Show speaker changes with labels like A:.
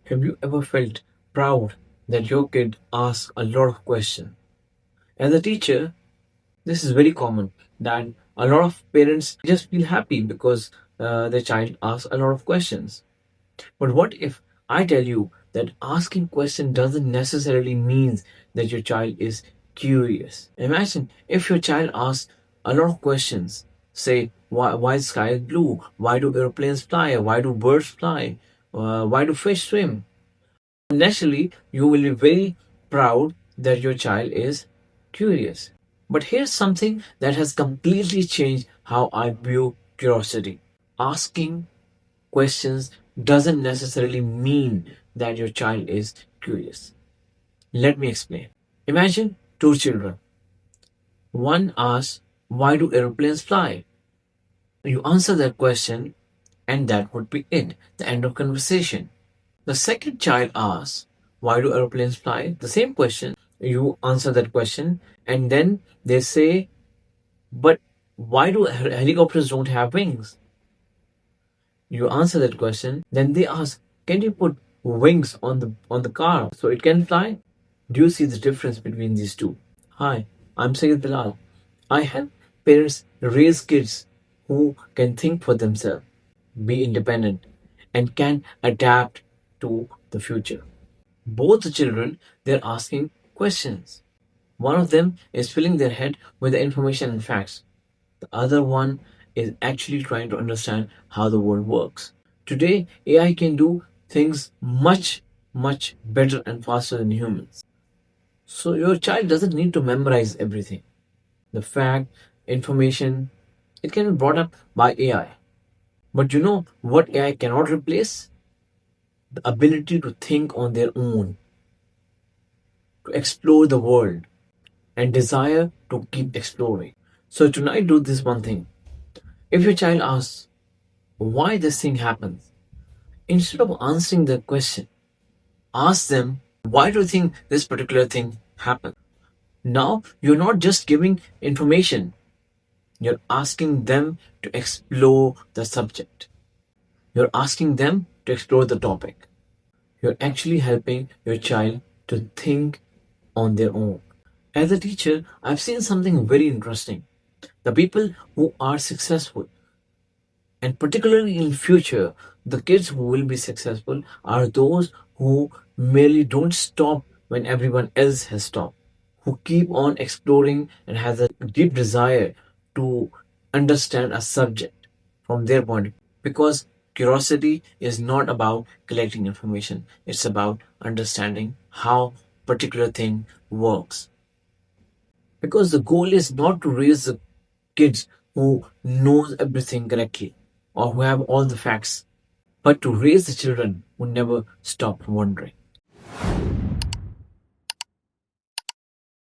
A: Have you ever felt proud that your kid asks a lot of questions? As a teacher, this is very common that a lot of parents just feel happy because their child asks a lot of questions. But what if I tell you that asking questions doesn't necessarily mean that your child is curious? Imagine if your child asks a lot of questions. Say, why is sky blue? Why do airplanes fly? Why do birds fly? Why do fish swim? Naturally, you will be very proud that your child is curious. But here's something that has completely changed how I view curiosity. Asking questions doesn't necessarily mean that your child is curious. Let me explain. Imagine two children. One asks, why do airplanes fly? You answer that question, and that would be it, the end of conversation. The second child asks, why do airplanes fly? The same question. You answer that question, and then they say, but why do helicopters don't have wings? You answer that question, then they ask, can you put wings on the car so it can fly? Do you see the difference between these two? Hi, I'm Sayed Bilal. I help parents raise kids who can think for themselves, be independent, and can adapt to the future. Both the children, they're asking questions. One of them is filling their head with the information and facts. The other one is actually trying to understand how the world works. Today, AI can do things much better and faster than humans. So your child doesn't need to memorize everything. The fact, information, it can be brought up by AI. But you know what AI cannot replace? The ability to think on their own, to explore the world, and desire to keep exploring. So tonight, do this one thing. If your child asks why this thing happens, instead of answering the question, ask them, why do you think this particular thing happened? Now, you're not just giving information, you're asking them to explore the subject. You're asking them to explore the topic. You're actually helping your child to think on their own. As a teacher, I've seen something very interesting. The people who are successful, and particularly in future, the kids who will be successful are those who merely don't stop when everyone else has stopped, who keep on exploring and has a deep desire to understand a subject from their point of view. Because curiosity is not about collecting information, it's about understanding how particular thing works. Because the goal is not to raise the kids who knows everything correctly or who have all the facts, but to raise the children who never stop wondering.